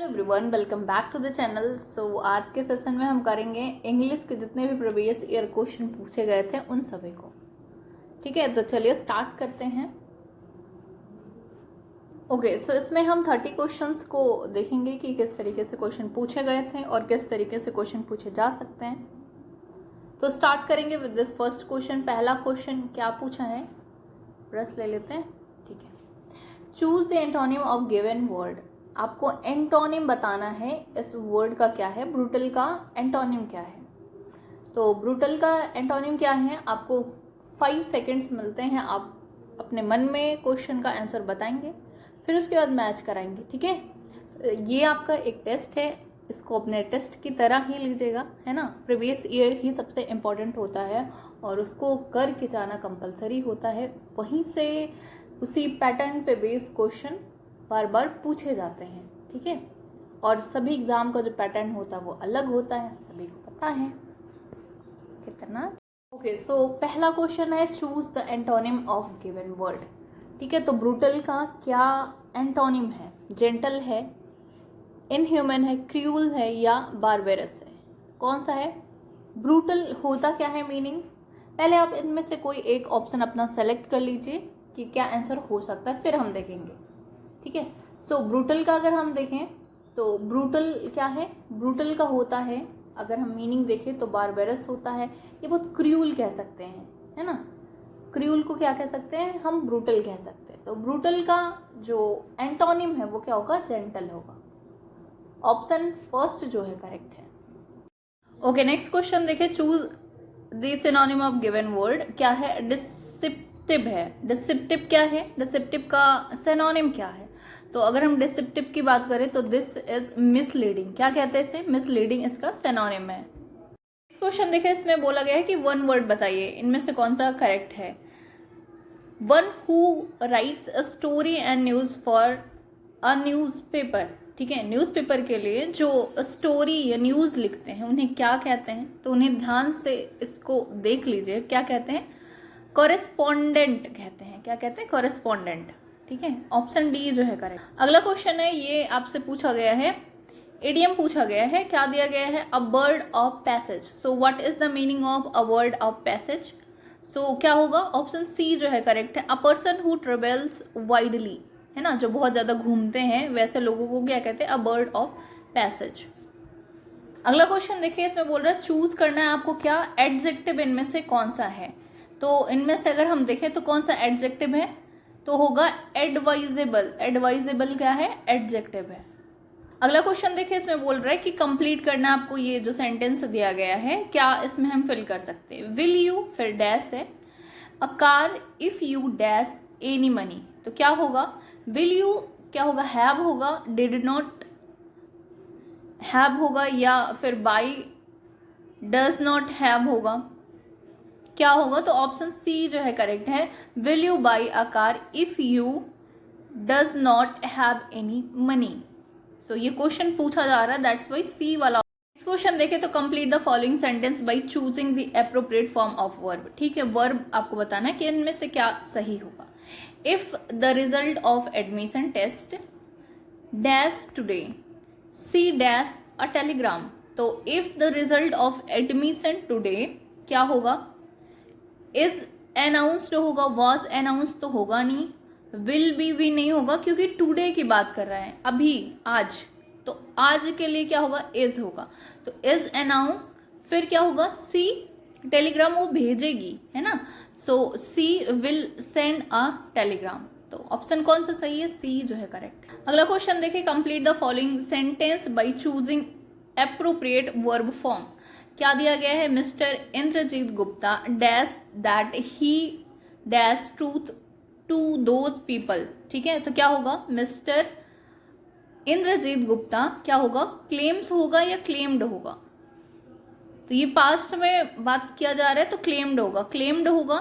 Hello everyone, welcome back to the channel. So आज के session में हम करेंगे इंग्लिश के जितने भी प्रीवियस ईयर क्वेश्चन पूछे गए थे उन सभी को। ठीक है, तो चलिए स्टार्ट करते हैं। ओके, सो इसमें हम 30 क्वेश्चंस को देखेंगे कि किस तरीके से क्वेश्चन पूछे गए थे और किस तरीके से क्वेश्चन पूछे जा सकते हैं। तो स्टार्ट करेंगे विद दिस फर्स्ट क्वेश्चन। पहला क्वेश्चन क्या पूछा है, ब्रश ले लेते हैं। ठीक है, choose the antonym of given word. आपको एंटोनिम बताना है इस वर्ड का क्या है, ब्रूटल का एंटोनिम क्या है। तो ब्रूटल का एंटोनिम क्या है, आपको 5 सेकेंड्स मिलते हैं। आप अपने मन में क्वेश्चन का आंसर बताएंगे, फिर उसके बाद मैच कराएंगे। ठीक है, ये आपका एक टेस्ट है, इसको अपने टेस्ट की तरह ही लीजिएगा, है ना। प्रीवियस ईयर ही सबसे इम्पोर्टेंट होता है और उसको करके जाना कंपलसरी होता है। वहीं से उसी पैटर्न पे बेस्ड क्वेश्चन बार बार पूछे जाते हैं। ठीक है, और सभी एग्जाम का जो पैटर्न होता है वो अलग होता है, सभी को पता है कितना। ओके, सो पहला क्वेश्चन है choose the antonym of given word. ठीक है, तो ब्रूटल का क्या एंटोनिम है, जेंटल है, इनह्यूमन है, क्रूअल है या बारबेरस है। कौन सा है ब्रूटल, होता क्या है मीनिंग। पहले आप इनमें से कोई एक ऑप्शन अपना सेलेक्ट कर लीजिए कि क्या आंसर हो सकता है, फिर हम देखेंगे। ठीक है, सो ब्रूटल का अगर हम देखें तो ब्रूटल क्या है, ब्रूटल का होता है, अगर हम मीनिंग देखें तो बारबेरस होता है। ये बहुत क्रूअल कह सकते हैं, है ना। क्रूअल को क्या कह सकते हैं हम, ब्रूटल कह सकते हैं। तो ब्रूटल का जो एंटोनिम है वो क्या होगा, जेंटल होगा। ऑप्शन फर्स्ट जो है करेक्ट है। ओके, नेक्स्ट क्वेश्चन देखिए, choose the synonym of given word. क्या है, डिसेप्टिव है। डिसेप्टिव क्या है, डिसेप्टिव का सिनोनिम क्या है। तो अगर हम डिसेप्टिव की बात करें तो दिस इज मिसलीडिंग। क्या कहते हैं इसे, मिसलीडिंग इसका सिनोनिम है। नेक्स्ट क्वेश्चन देखिए, इसमें बोला गया है कि वन वर्ड बताइए, इनमें से कौन सा करेक्ट है। One who rights a story and news for a newspaper. ठीक है, न्यूज़पेपर के लिए जो स्टोरी या न्यूज़ लिखते हैं उन्हें क्या कहते हैं। तो उन्हें ध्यान से इसको देख लीजिए, क्या कहते हैं, कॉरेस्पॉन्डेंट कहते हैं। क्या कहते हैं, कॉरेस्पॉन्डेंट। ठीक है, ऑप्शन डी जो है करेक्ट। अगला क्वेश्चन है, ये आपसे पूछा गया है, इडियम पूछा गया है। क्या दिया गया है, a word of passage. So what is the meaning of a word of passage. So क्या होगा, ऑप्शन सी जो है करेक्ट है। A person who travels widely, है ना, जो बहुत ज़्यादा घूमते हैं वैसे लोगों को क्या कहते हैं, अ बर्ड ऑफ पैसेज। अगला क्वेश्चन देखिए, इसमें बोल रहा है चूज करना है आपको क्या एडजेक्टिव इनमें से कौन सा है। तो इनमें से अगर हम देखें तो कौन सा एडजेक्टिव है, तो होगा एडवाइजेबल। एडवाइजेबल क्या है, एडजेक्टिव है। अगला क्वेश्चन देखिए, इसमें बोल रहा है कि कंप्लीट करना है आपको ये जो सेंटेंस दिया गया है, क्या इसमें हम फिल कर सकते हैं। विल यू, फिर डैश है, अ car if you dash any money. तो क्या होगा, विल यू क्या होगा, हैव होगा, डिड नॉट हैव होगा, या फिर बाई डज नॉट हैव होगा। क्या होगा, तो ऑप्शन सी जो है करेक्ट है। Will you buy a car if you does not have any money. सो ये क्वेश्चन पूछा जा रहा है, दैट्स वाई सी वाला। इस क्वेश्चन देखे तो complete the following sentence by choosing the appropriate form of verb. ठीक है, वर्ब आपको बताना है कि इनमें से क्या सही होगा। If the result of admission test dash today C dash a telegram. तो if the result of admission today क्या होगा, इज अनाउंस्ड होगा, वॉज अनाउंस्ड तो होगा नहीं, विल बी भी नहीं होगा क्योंकि टुडे की बात कर रहा है, अभी, आज। तो आज के लिए क्या होगा, इज होगा। तो इज अनाउंस, फिर क्या होगा, सी टेलीग्राम वो भेजेगी, है ना। सो सी विल सेंड अ टेलीग्राम। तो ऑप्शन कौन सा सही है, सी जो है करेक्ट। अगला क्वेश्चन देखिए, complete the following sentence by choosing appropriate verb form. क्या दिया गया है, mister Indrajit Gupta dash that he dash truth to those people. ठीक है, तो क्या होगा, मिस्टर इंद्रजीत गुप्ता क्या होगा, क्लेम्स होगा या क्लेम्ड होगा। तो ये पास्ट में बात किया जा रहा है तो क्लेम्ड होगा, क्लेम्ड होगा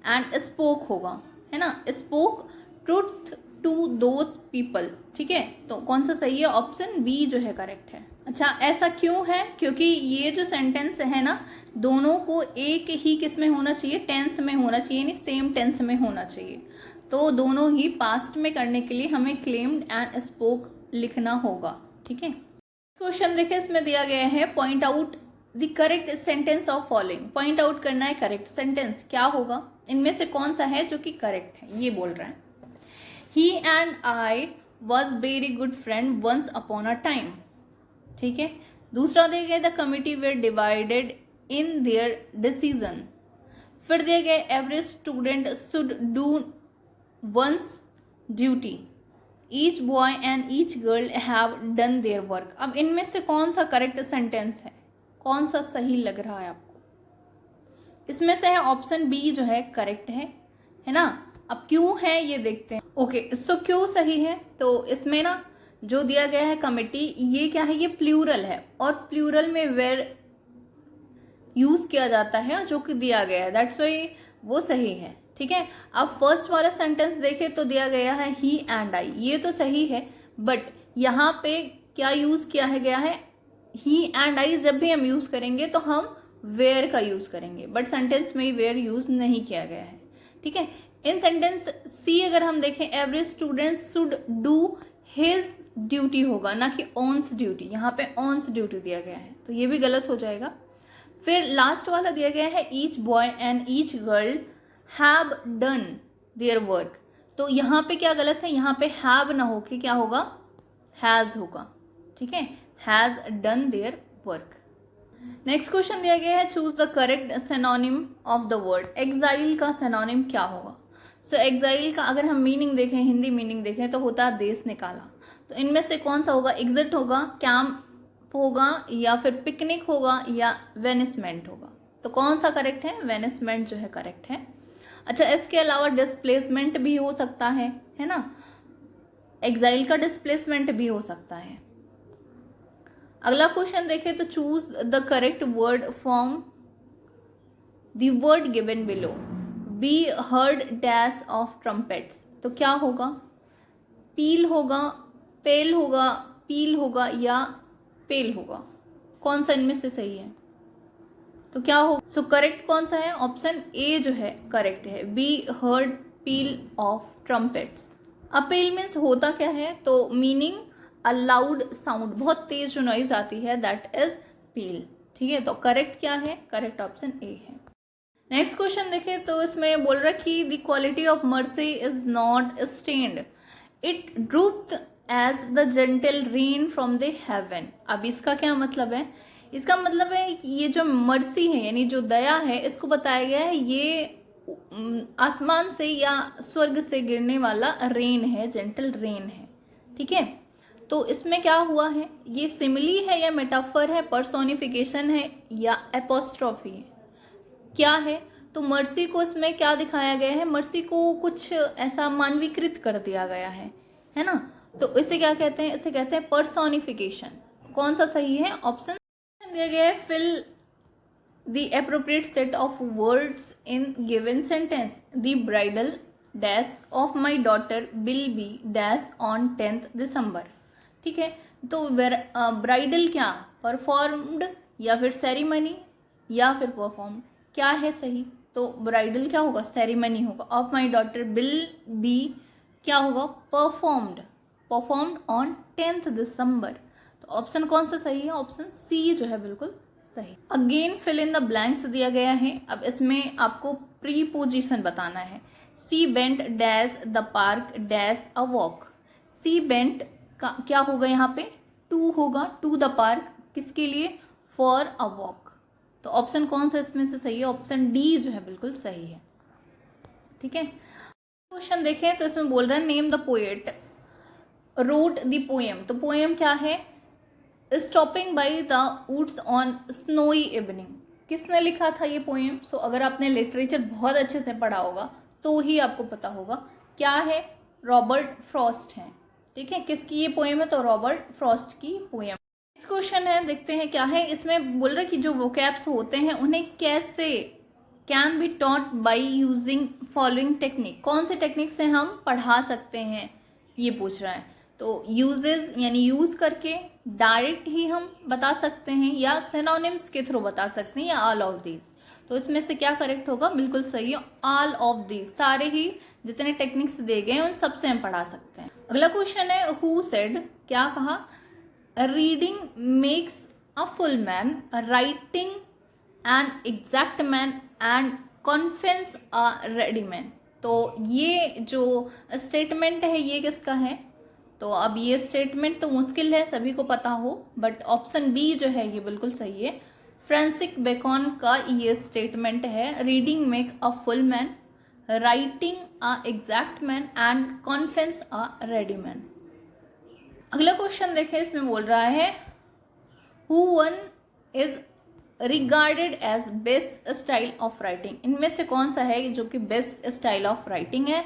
एंड स्पोक होगा, है ना, spoke truth to those people. ठीक है, तो कौन सा सही है, ऑप्शन बी जो है करेक्ट है। अच्छा, ऐसा क्यों है, क्योंकि ये जो सेंटेंस है ना, दोनों को एक ही किस में होना चाहिए, टेंस में होना चाहिए, यानी सेम टेंस में होना चाहिए। तो दोनों ही पास्ट में करने के लिए हमें क्लेम्ड एंड स्पोक लिखना होगा। ठीक है। क्वेश्चन देखिए, इसमें दिया गया है point out the correct sentence of following. Point out करना है करेक्ट सेंटेंस, क्या होगा, इनमें से कौन सा है जो कि करेक्ट है, ये बोल रहा है। He and I was very good friend once upon a time. ठीक है। दूसरा दिया गया the committee were divided in their decision. फिर दिया गया every student should do one's duty. Each boy and each girl have done their work. अब इनमें से कौन सा करेक्ट सेंटेंस है, कौन सा सही लग रहा है आपको? इसमें से है ऑप्शन बी जो है करेक्ट है ना। अब क्यों है ये देखते हैं। ओके, सो क्यों सही है, तो इसमें ना जो दिया गया है कमिटी, ये क्या है, ये प्लूरल है और प्लूरल में वेर यूज किया जाता है जो कि दिया गया है, दैट्स वाई वो सही है। ठीक है। अब फर्स्ट वाला सेंटेंस देखें तो दिया गया है ही एंड आई, ये तो सही है, बट यहाँ पे क्या यूज किया है गया है, ही एंड आई जब भी हम यूज करेंगे तो हम वेयर का यूज करेंगे, बट सेंटेंस में वेयर यूज नहीं किया गया है। ठीक है। इन सेंटेंस सी अगर हम देखें, every student should do his duty होगा, ना कि ऑन्स ड्यूटी। यहाँ पे ऑन्स ड्यूटी दिया गया है तो ये भी गलत हो जाएगा। फिर लास्ट वाला दिया गया है each boy and each girl have done their work, तो यहाँ पे क्या गलत है, यहाँ पे हैव ना होके क्या होगा, हैज होगा। ठीक है, has done their work. Next question दिया गया है choose the correct synonym of the word. Exile का सिनोनिम क्या होगा? सो एग्जाइल का अगर हम मीनिंग देखें, हिंदी मीनिंग देखें तो होता है देश निकाला। तो इनमें से कौन सा होगा, एग्जिट होगा, कैंप होगा, या फिर पिकनिक होगा, या वेनिसमेंट होगा? तो कौन सा करेक्ट है, वेनिसमेंट जो है करेक्ट है। अच्छा, इसके अलावा डिस्प्लेसमेंट भी हो सकता है ना, एग्जाइल का डिस्प्लेसमेंट भी हो सकता है। अगला क्वेश्चन देखें तो choose the correct word from the word given below. Be heard dash of trumpets, तो क्या होगा, पील होगा, पेल होगा, पील होगा, या पेल होगा? कौन सा इनमें से सही है, तो क्या हो, सो करेक्ट कौन सा है, ऑप्शन ए जो है करेक्ट है, be heard peel of trumpets. अब पेल मीन्स होता क्या है, तो मीनिंग अ लाउड साउंड, बहुत तेज जो नॉइज आती है, दैट इज पील। ठीक है, तो करेक्ट क्या है, करेक्ट ऑप्शन ए है। नेक्स्ट क्वेश्चन देखें तो इसमें बोल रहा है कि the quality of mercy is not strained, it drooped as the gentle rain from the heaven. अब इसका क्या मतलब है, इसका मतलब है कि ये जो मर्सी है यानी जो दया है, इसको बताया गया है ये आसमान से या स्वर्ग से गिरने वाला रेन है, जेंटल रेन है। ठीक है, तो इसमें क्या हुआ है, ये सिमिली है या मेटाफर है, पर्सोनिफिकेशन है या एपोस्ट्रॉफी है, क्या है? तो मर्सी को इसमें क्या दिखाया गया है, मर्सी को कुछ ऐसा मानवीकृत कर दिया गया है ना। तो इसे क्या कहते हैं, इसे कहते हैं पर्सोनिफिकेशन। कौन सा सही है, ऑप्शन दिया गया है fill the appropriate set of words in given sentence. The bridal dash of my daughter will be dash on 10th December. ठीक है, तो ब्राइडल क्या, परफॉर्म्ड या फिर सेरेमनी या फिर परफॉर्म, क्या है सही? तो ब्राइडल क्या होगा, सेरेमनी होगा। Of my daughter will B क्या होगा, परफॉर्म्ड ऑन 10th दिसंबर। तो ऑप्शन कौन सा सही है, ऑप्शन सी जो है बिल्कुल सही। Again fill in the blanks दिया गया है। अब इसमें आपको प्रीपोजिशन बताना है। She went dash the park dash a walk. She went का क्या होगा, यहाँ पे टू होगा, टू द पार्क, किसके लिए, फॉर अ वॉक। तो ऑप्शन कौन सा इसमें से सही है, ऑप्शन डी जो है बिल्कुल सही है। ठीक है, क्वेश्चन देखें तो इसमें बोल रहा है name the poet wrote the poem. तो पोएम क्या है, stopping by the woods on snowy evening. किसने लिखा था ये पोएम? सो अगर आपने लिटरेचर बहुत अच्छे से पढ़ा होगा तो ही आपको पता होगा, क्या है, रॉबर्ट फ्रॉस्ट है। ठीक है, किसकी ये पोएम है, तो रॉबर्ट फ्रॉस्ट की पोएम। इस क्वेश्चन है, देखते हैं क्या है। इसमें बोल रहे कि जो वोकैब्स होते हैं उन्हें कैसे can be taught by using following technique. कौन से टेक्निक से हम पढ़ा सकते हैं ये पूछ रहा है। तो यूजेज यानी यूज करके, डायरेक्ट ही हम बता सकते हैं, या सिनोनिम्स के थ्रू बता सकते हैं, या ऑल ऑफ दीज। तो इसमें से क्या करेक्ट होगा, बिल्कुल सही है, ऑल ऑफ दीज। सारे ही जितने टेक्निक्स दिए गए उन सबसे हम पढ़ा सकते हैं। अगला क्वेश्चन है हु सेड, क्या कहा, reading makes a full man, writing an exact man and confidence a ready man. तो ये जो स्टेटमेंट है ये किसका है? तो अब ये स्टेटमेंट तो मुश्किल है सभी को पता हो, बट ऑप्शन बी जो है ये बिल्कुल सही है। फ्रांसिस बेकन का ये स्टेटमेंट है, reading make a full man, writing a exact man and confidence a ready man. अगला क्वेश्चन देखें, इसमें बोल रहा है who one is regarded as best style of writing. इनमें से कौन सा है जो कि बेस्ट स्टाइल ऑफ राइटिंग है?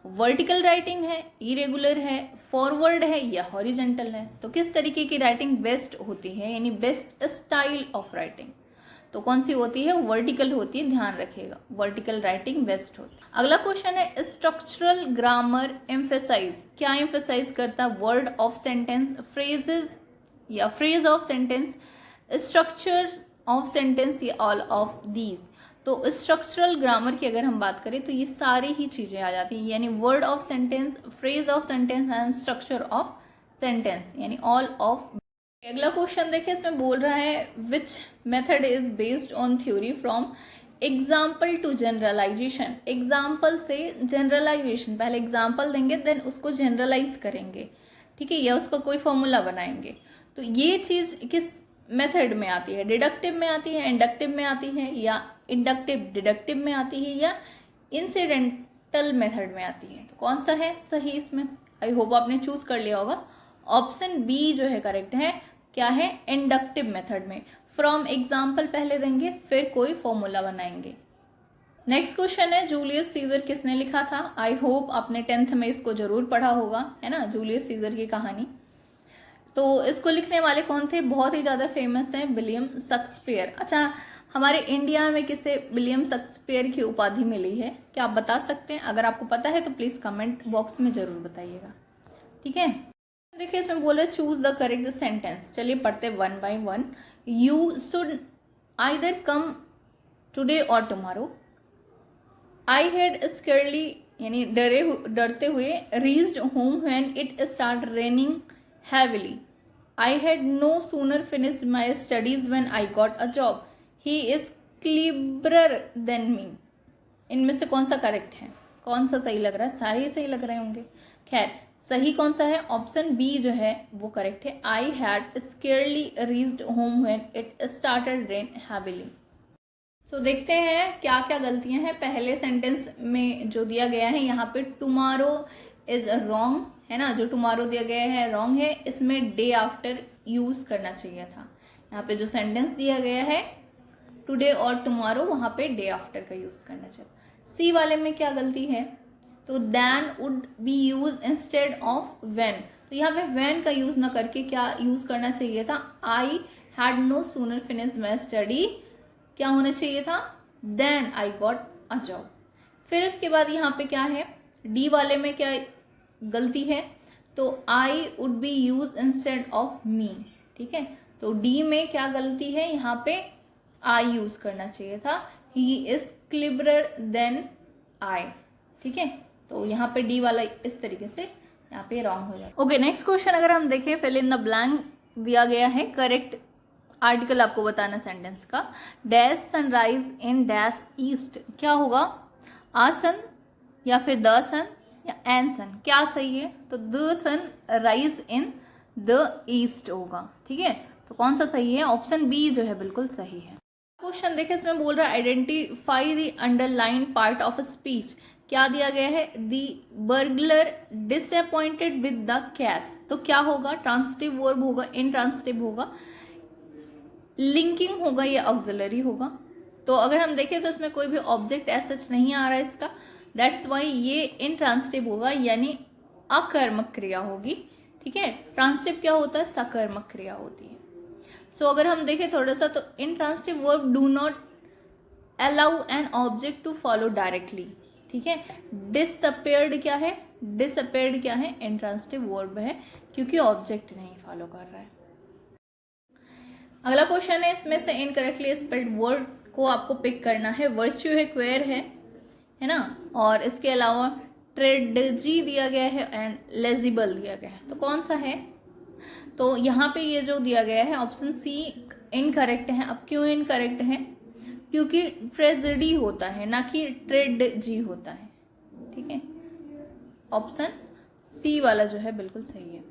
वर्टिकल राइटिंग है, इरेगुलर है, फॉरवर्ड है या हॉरिजेंटल है? तो किस तरीके की राइटिंग बेस्ट होती है, यानी बेस्ट स्टाइल ऑफ राइटिंग? तो कौन सी होती है? वर्टिकल होती है, ध्यान रखिएगा, वर्टिकल राइटिंग बेस्ट होती है। अगला क्वेश्चन है स्ट्रक्चरल ग्रामर एम्फेसाइज, क्या एम्फेसाइज करता है? वर्ड ऑफ सेंटेंस, फ्रेजेस या phrase of sentence, structure of sentence या ऑल ऑफ दीज। तो स्ट्रक्चरल ग्रामर की अगर हम बात करें तो ये सारी ही चीजें आ जाती हैं, यानी word of sentence, phrase of sentence and structure of sentence, यानी ऑल ऑफ। अगला क्वेश्चन देखिए, इसमें बोल रहा है which method is based on theory from example to generalisation. Example से जनरलाइजेशन, पहले एग्जाम्पल देंगे देन उसको जनरलाइज करेंगे, ठीक है, या उसका कोई फॉर्मूला बनाएंगे। तो ये चीज किस मेथड में आती है? डिडक्टिव में आती है, इंडक्टिव में आती है, या इंडक्टिव डिडक्टिव में आती है, या इंसिडेंटल मेथड में आती है? तो कौन सा है सही इसमें? आई होप आपने चूज कर लिया होगा। ऑप्शन बी जो है करेक्ट है। क्या है? इंडक्टिव मेथड में फ्रॉम एग्जाम्पल पहले देंगे फिर कोई फॉर्मूला बनाएंगे। नेक्स्ट क्वेश्चन है जूलियस सीजर किसने लिखा था? आई होप आपने 10th में इसको जरूर पढ़ा होगा, है ना, जूलियस सीजर की कहानी। तो इसको लिखने वाले कौन थे? बहुत ही ज्यादा फेमस है, विलियम शेक्सपियर। अच्छा, हमारे इंडिया में किसे विलियम शेक्सपियर की उपाधि मिली है? क्या आप बता सकते हैं? अगर आपको पता है तो प्लीज कमेंट बॉक्स में जरूर बताइएगा, ठीक है। देखिए इसमें बोले चूज द करेक्ट सेंटेंस। चलिए पढ़ते one by one. You should either come today और टुमारो। आई हैड स्केयरली, यानी डरते हुए, reached home when it start raining heavily. I had no sooner finished my studies when I got a job. He is cleverer than me. इनमें से कौन सा correct है? कौन सा सही लग रहा है? सारे ही सही लग रहे होंगे। खैर सही कौन सा है? ऑप्शन बी जो है वो करेक्ट है। I had scarcely reached home when it started rain heavily. सो देखते हैं क्या क्या गलतियां हैं। पहले सेंटेंस में जो दिया गया है यहाँ पे टुमारो इज रॉन्ग, है ना, जो टुमारो दिया गया है रॉन्ग है। इसमें डे आफ्टर यूज करना चाहिए था। यहाँ पे जो सेंटेंस दिया गया है टुडे और टुमारो, वहां पे डे आफ्टर का यूज करना चाहिए। सी वाले में क्या गलती है? तो then would be use instead of when. तो यहाँ पे व्हेन का यूज ना करके क्या यूज करना चाहिए था? I had no sooner finish my study, क्या होना चाहिए था? Then I got a job. फिर उसके बाद यहाँ पे क्या है? डी वाले में क्या गलती है? तो I would be use instead of me, ठीक है। तो डी में क्या गलती है? यहाँ पे आई यूज करना चाहिए था। ही इज क्लिबरर देन आई, ठीक है। तो यहाँ पे डी वाला इस तरीके से यहाँ पे रॉन्ग हो जाता है। ओके, नेक्स्ट क्वेश्चन अगर हम देखें, फिल इन द ब्लैंक दिया गया है। करेक्ट आर्टिकल आपको बताना सेंटेंस का। Dash sunrise in dash east, क्या होगा? आ सन या फिर द सन या एन सन, क्या सही है? तो the sun rise in the east होगा, ठीक है। तो कौन सा सही है? ऑप्शन बी जो है बिल्कुल सही है। क्वेश्चन देखिए, इसमें बोल रहा है identify the underline part of speech. क्या दिया गया है? The burglar disappointed with the cash. तो क्या होगा? ट्रांसिटिव वर्ब होगा, इनट्रांसिटिव होगा, लिंकिंग होगा या ऑक्सिलरी होगा। तो अगर हम देखें तो इसमें कोई भी ऑब्जेक्ट ऐसा नहीं आ रहा है इसका, दैट्स वाई ये इनट्रांसिटिव होगा, यानी अकर्मक क्रिया होगी, ठीक है। ट्रांसिटिव क्या होता है? सकर्मक क्रिया होती है। सो अगर हम देखें थोड़ा सा, तो intransitive verb do not allow an object to follow directly, ठीक है। डिसअपेयर्ड क्या है? डिसअपेयर्ड क्या है? इनट्रांसिटिव वर्ब है, क्योंकि ऑब्जेक्ट नहीं फॉलो कर रहा है। अगला क्वेश्चन है, इसमें से इनकरेक्टली स्पेल्ड वर्ड को आपको पिक करना है। वर्च्यू है, क्वेयर है ना, और इसके अलावा ट्रेडजी दिया गया है एंड लेजिबल दिया गया है। तो कौन सा है? तो यहाँ पे ये जो दिया गया है ऑप्शन सी इनकरेक्ट है। अब क्यों इनकरेक्ट है? क्योंकि ट्रेजेडी होता है ना कि ट्रेड जी होता है। ठीक है, ऑप्शन सी वाला जो है बिल्कुल सही है।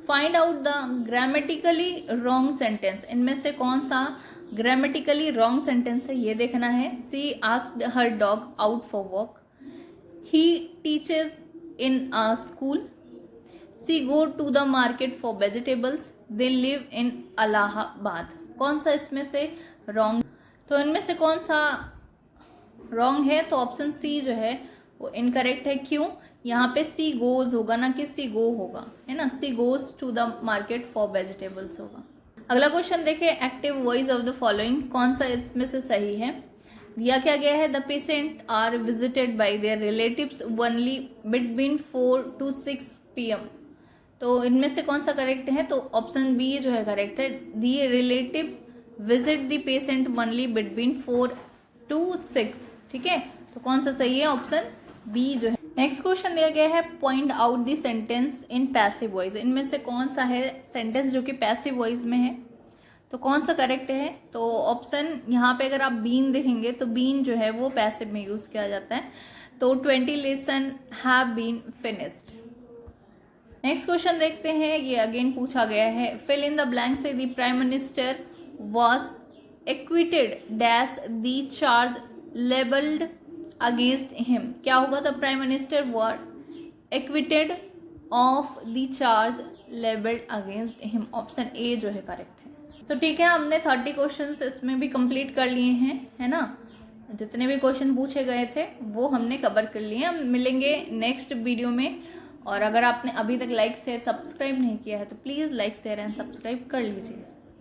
Find out the grammatically wrong sentence. इनमें से कौन सा ग्रामेटिकली रॉन्ग सेंटेंस है ये देखना है। She asked her dog out for walk. He teaches in a school. She go to the market for vegetables. They live in Allahabad. कौन सा इसमें से रॉन्ग? तो इनमें से कौन सा रॉन्ग है? तो ऑप्शन सी जो है वो इनकरेक्ट है। क्यों? यहाँ पे सी गोज होगा ना कि सी गो होगा, है ना। She goes to the market for vegetables होगा। अगला क्वेश्चन देखें, active voice of the following, कौन सा इसमें से सही है? दिया क्या गया है, the patient are visited by their relatives only between 4 to 6 PM। तो इनमें से कौन सा करेक्ट है? तो ऑप्शन बी जो है करेक्ट है। The relative visit the patient only between 4 to 6। ठीक है, तो कौन सा सही है? ऑप्शन बी जो है। नेक्स्ट क्वेश्चन दिया गया है, point out the sentence in passive voice. इनमें से कौन सा है सेंटेंस जो कि पैसिव वॉइस में है? तो कौन सा करेक्ट है? तो ऑप्शन यहाँ पे अगर आप बीन देखेंगे तो बीन जो है वो पैसिव में यूज किया जाता है। तो 20 lesson have been finished. Next question देखते हैं, ये अगेन पूछा गया है, फिल इन द ब्लैंक से the prime minister was acquitted dash the charge labelled against him. क्या होगा? The prime minister was acquitted of the charge labelled against him. Option A जो है करेक्ट है। सो ठीक है, हमने 30 क्वेश्चंस इसमें भी कंप्लीट कर लिए हैं, है ना। जितने भी क्वेश्चन पूछे गए थे वो हमने कवर कर लिए। हम मिलेंगे नेक्स्ट वीडियो में। और अगर आपने अभी तक लाइक शेयर सब्सक्राइब नहीं किया है तो please like share and subscribe कर लीजिए।